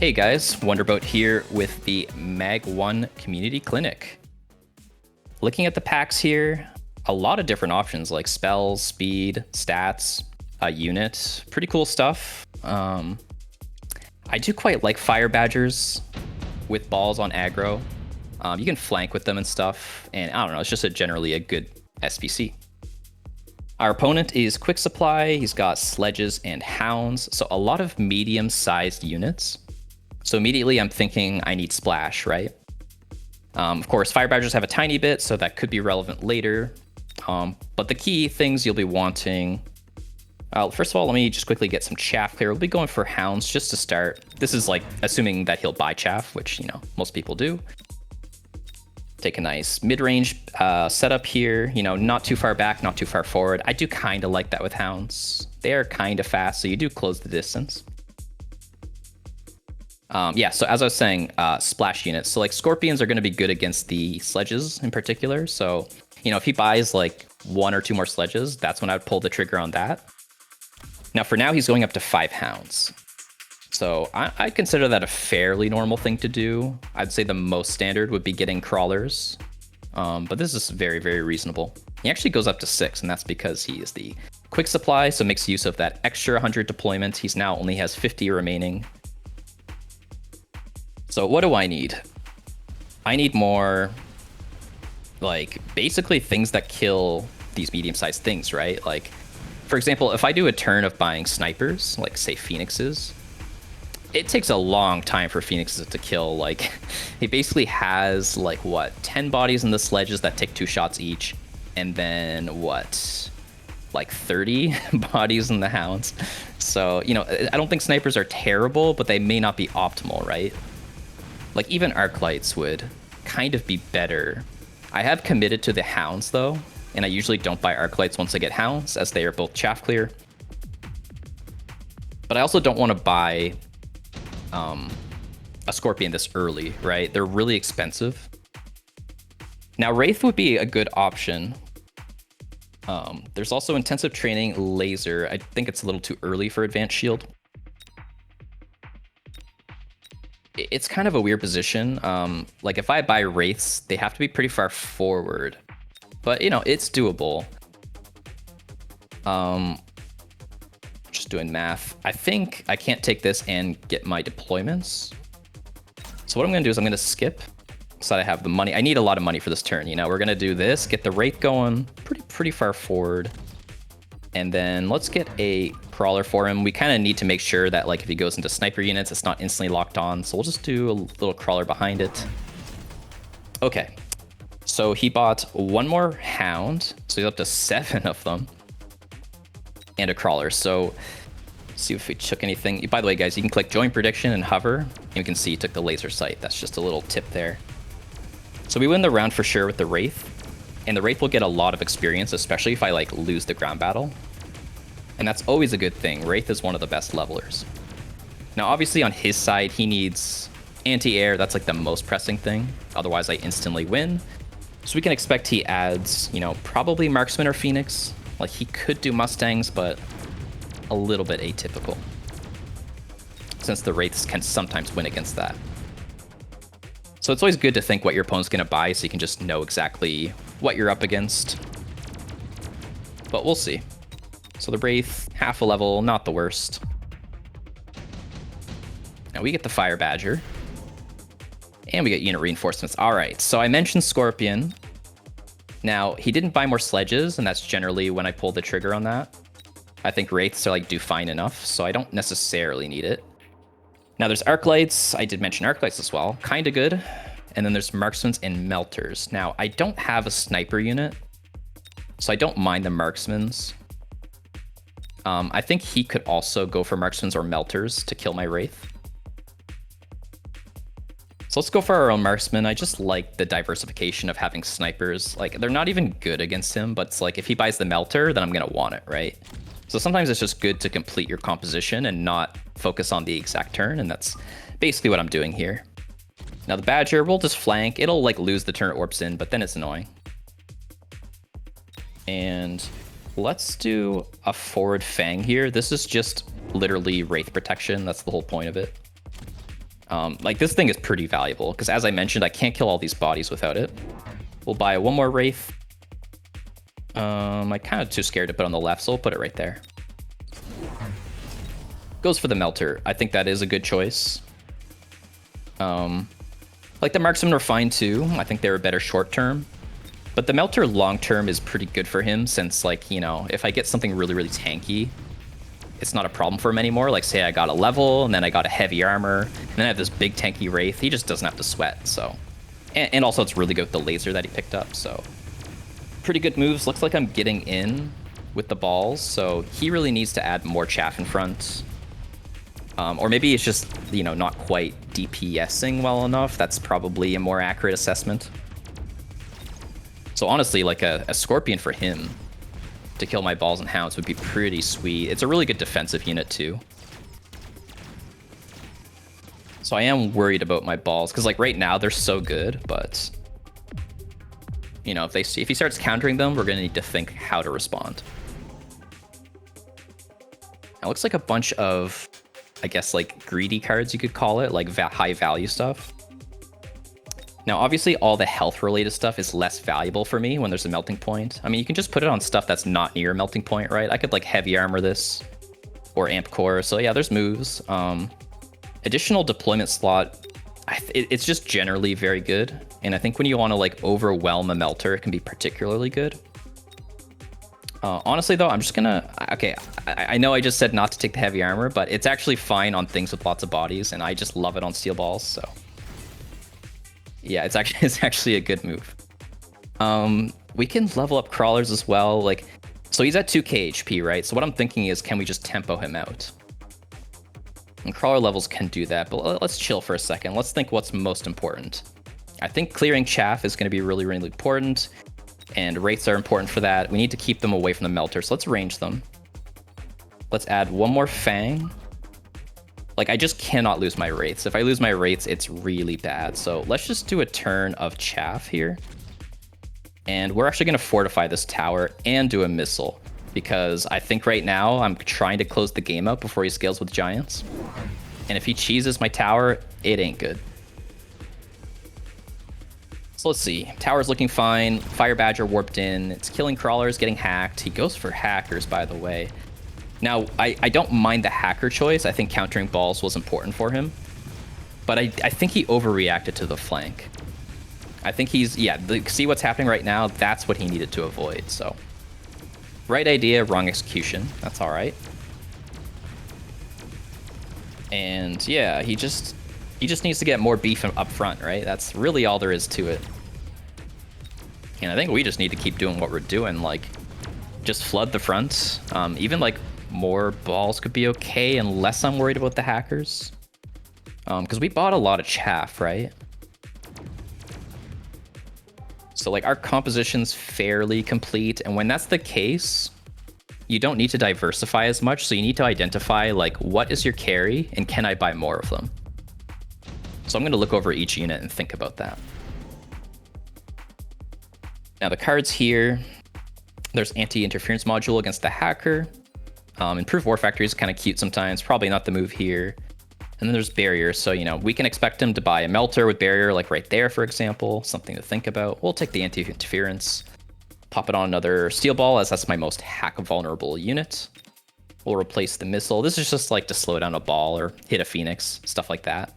Hey guys, Wonderboat here with the Mag 1 Community Clinic. Looking at the packs here, a lot of different options like spells, speed, stats, a unit, pretty cool stuff. I do quite like Fire Badgers with balls on aggro. You can flank with them and stuff, and I don't know, it's just generally a good SPC. Our opponent is Quick Supply, he's got Sledges and Hounds, so a lot of medium-sized units. So immediately I'm thinking I need Splash, right? Of course, Fire Badgers have a tiny bit, so that could be relevant later. But the key things you'll be wanting... first of all, let me just quickly get some Chaff clear. We'll be going for Hounds just to start. This is like assuming that he'll buy Chaff, which, you know, most people do. Take a nice mid-range setup here. You know, not too far back, not too far forward. I do kind of like that with Hounds. They are kind of fast, so you do close the distance. Yeah, so as I was saying, splash units. So like Scorpions are going to be good against the Sledges in particular. So, you know, if he buys like 1 or 2 more Sledges, that's when I would pull the trigger on that. Now for now, he's going up to 5 Hounds. So I consider that a fairly normal thing to do. I'd say the most standard would be getting Crawlers. But this is very, very reasonable. He actually goes up to 6, and that's because he is the Quick Supply, so makes use of that extra 100 deployment. He's now only has 50 remaining. So what do I need? I need more, like, basically things that kill these medium-sized things, right? Like, for example, if I do a turn of buying snipers, like, say, Phoenixes, it takes a long time for Phoenixes to kill. Like, he basically has, like, what, 10 bodies in the Sledges that take 2 shots each, and then, what, like 30 bodies in the Hounds. So, you know, I don't think snipers are terrible, but they may not be optimal, right? Like, even Arclights would kind of be better. I have committed to the Hounds, though, and I usually don't buy Arclights once I get Hounds, as they are both chaff clear. But I also don't want to buy a Scorpion this early, right? They're really expensive. Now, Wraith would be a good option. There's also Intensive Training Laser. I think it's a little too early for Advanced Shield. It's kind of a weird position. Like, if I buy Wraiths, they have to be pretty far forward. But, you know, it's doable. Just doing math. I think I can't take this and get my deployments. So what I'm going to do is I'm going to skip so that I have the money. I need a lot of money for this turn, you know. We're going to do this, get the Wraith going pretty far forward. And then let's get a Crawler for him. We kind of need to make sure that, like, if he goes into sniper units, it's not instantly locked on. So we'll just do a little Crawler behind it. Okay. So he bought 1 more Hound. So he's up to 7 of them. And a Crawler. So let's see if we took anything. By the way, guys, you can click Join Prediction and hover. And you can see he took the laser sight. That's just a little tip there. So we win the round for sure with the Wraith. And the Wraith will get a lot of experience, especially if I, like, lose the ground battle. And that's always a good thing. Wraith is one of the best levelers. Now, obviously, on his side, he needs anti-air. That's, like, the most pressing thing. Otherwise, I instantly win. So we can expect he adds, you know, probably Marksman or Phoenix. Like, he could do Mustangs, but a little bit atypical, since the Wraiths can sometimes win against that. So it's always good to think what your opponent's going to buy so you can just know exactly what you're up against. But we'll see. So the Wraith, half a level, not the worst. Now we get the Fire Badger. And we get unit reinforcements. All right, so I mentioned Scorpion. Now, he didn't buy more Sledges, and that's generally when I pull the trigger on that. I think Wraiths are, like, do fine enough, so I don't necessarily need it. Now there's Arclights. I did mention Arclights as well. Kind of good. And then there's Marksmans and Melters. Now, I don't have a sniper unit, so I don't mind the Marksmans. I think he could also go for Marksmans or Melters to kill my Wraith. So let's go for our own Marksman. I just like the diversification of having snipers. Like, they're not even good against him, but it's like, if he buys the Melter, then I'm going to want it, right? So sometimes it's just good to complete your composition and not focus on the exact turn, and that's basically what I'm doing here. Now the Badger, we'll just flank. It'll, like, lose the turn it warps in, but then it's annoying. And let's do a forward Fang here. This is just literally Wraith protection. That's the whole point of it. Like, this thing is pretty valuable, because as I mentioned, I can't kill all these bodies without it. We'll buy one more Wraith. I'm kind of too scared to put on the left, so we'll put it right there. Goes for the Melter. I think that is a good choice. Like, the Marksmen were fine too. I think they were better short term. But the Melter long term is pretty good for him, since, like, you know, if I get something really, really tanky, it's not a problem for him anymore. Like, say I got a level, and then I got a heavy armor, and then I have this big tanky Wraith. He just doesn't have to sweat, so. And also, it's really good with the laser that he picked up, so. Pretty good moves. Looks like I'm getting in with the balls, so he really needs to add more chaff in front. Or maybe it's just, you know, not quite DPSing well enough. That's probably a more accurate assessment. So honestly, like a Scorpion for him to kill my balls and hounds would be pretty sweet. It's a really good defensive unit too. So I am worried about my balls, because like right now they're so good, but you know, if he starts countering them, we're gonna need to think how to respond. It looks like a bunch of, I guess, like greedy cards, you could call it, like high value stuff. Now, obviously, all the health-related stuff is less valuable for me when there's a melting point. I mean, you can just put it on stuff that's not near a melting point, right? I could, like, heavy armor this or amp core. So, yeah, there's moves. Additional deployment slot, it's just generally very good. And I think when you want to, like, overwhelm a melter, it can be particularly good. Honestly, though, I'm just gonna... Okay, I know I just said not to take the heavy armor, but it's actually fine on things with lots of bodies, and I just love it on steel balls, so... Yeah, it's actually a good move. We can level up crawlers as well. Like, so he's at 2k HP, right? So what I'm thinking is, can we just tempo him out? And crawler levels can do that, but let's chill for a second. Let's think what's most important. I think clearing chaff is going to be really, really important, and Wraiths are important for that. We need to keep them away from the melter, so let's range them. Let's add one more fang. Like, I just cannot lose my Wraiths. If I lose my Wraiths, it's really bad. So let's just do a turn of Chaff here. And we're actually going to fortify this tower and do a missile, because I think right now I'm trying to close the game up before he scales with giants. And if he cheeses my tower, it ain't good. So let's see. Tower's looking fine. Fire Badger warped in. It's killing crawlers, getting hacked. He goes for hackers, by the way. Now, I don't mind the hacker choice. I think countering balls was important for him. But I think he overreacted to the flank. I think he's... Yeah, see what's happening right now? That's what he needed to avoid, so... Right idea, wrong execution. That's all right. And yeah, he just needs to get more beef up front, right? That's really all there is to it. And I think we just need to keep doing what we're doing, like... Just flood the front. Even, like... More balls could be okay, unless I'm worried about the hackers. Because we bought a lot of chaff, right? So, like, our composition's fairly complete. And when that's the case, you don't need to diversify as much. So you need to identify, like, what is your carry, and can I buy more of them? So I'm going to look over each unit and think about that. Now, the cards here, there's anti-interference module against the hacker. Improved War Factory is kind of cute sometimes. Probably not the move here. And then there's barriers. So, you know, we can expect him to buy a melter with barrier, like right there, for example. Something to think about. We'll take the anti-interference. Pop it on another steel ball, as that's my most hack vulnerable unit. We'll replace the missile. This is just like to slow down a ball or hit a phoenix, stuff like that.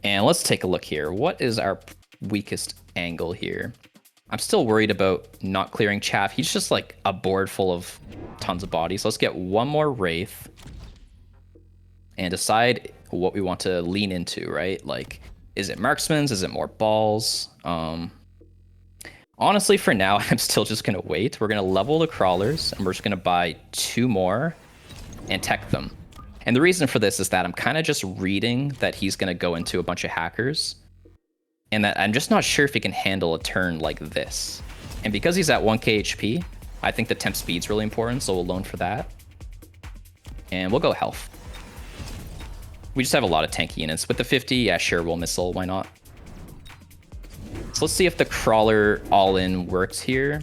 And let's take a look here. What is our weakest angle here? I'm still worried about not clearing chaff. He's just like a board full of tons of bodies. Let's get one more Wraith and decide what we want to lean into, right? Like, is it marksman's? Is it more balls? Honestly, for now, I'm still just going to wait. We're going to level the crawlers, and we're just going to buy 2 more and tech them. And the reason for this is that I'm kind of just reading that he's going to go into a bunch of hackers, and that I'm just not sure if he can handle a turn like this. And because he's at 1k HP, I think the temp speed's really important, so we'll loan for that. And we'll go health. We just have a lot of tanky units. With the 50, yeah, sure, we'll missile, why not? So let's see if the crawler all-in works here.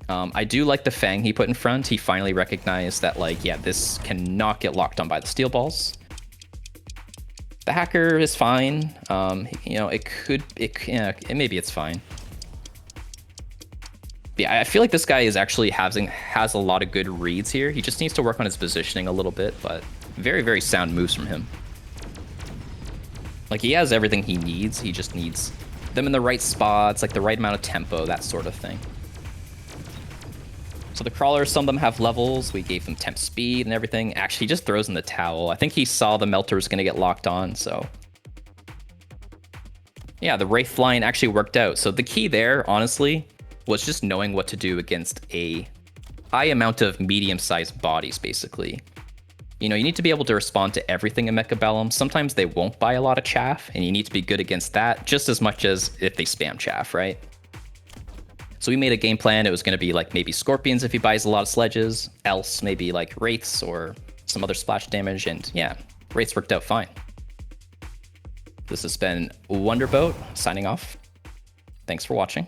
I do like the fang he put in front. He finally recognized that, like, yeah, this cannot get locked on by the steel balls. The hacker is fine. You know, maybe it's fine. Yeah, I feel like this guy is actually has a lot of good reads here. He just needs to work on his positioning a little bit, but very, very sound moves from him. Like, he has everything he needs. He just needs them in the right spots, like the right amount of tempo, that sort of thing. So the crawlers, some of them have levels. We gave them temp speed and everything. Actually, he just throws in the towel. I think he saw the melter was going to get locked on, so... Yeah, the Wraith line actually worked out. So the key there, honestly, was just knowing what to do against a high amount of medium-sized bodies, basically. You know, you need to be able to respond to everything in Mechabellum. Sometimes they won't buy a lot of chaff, and you need to be good against that just as much as if they spam chaff, right? So we made a game plan. It was going to be like maybe scorpions if he buys a lot of sledges, else maybe like wraiths or some other splash damage, and yeah, wraiths worked out fine. This has been Wonderboat signing off. Thanks for watching.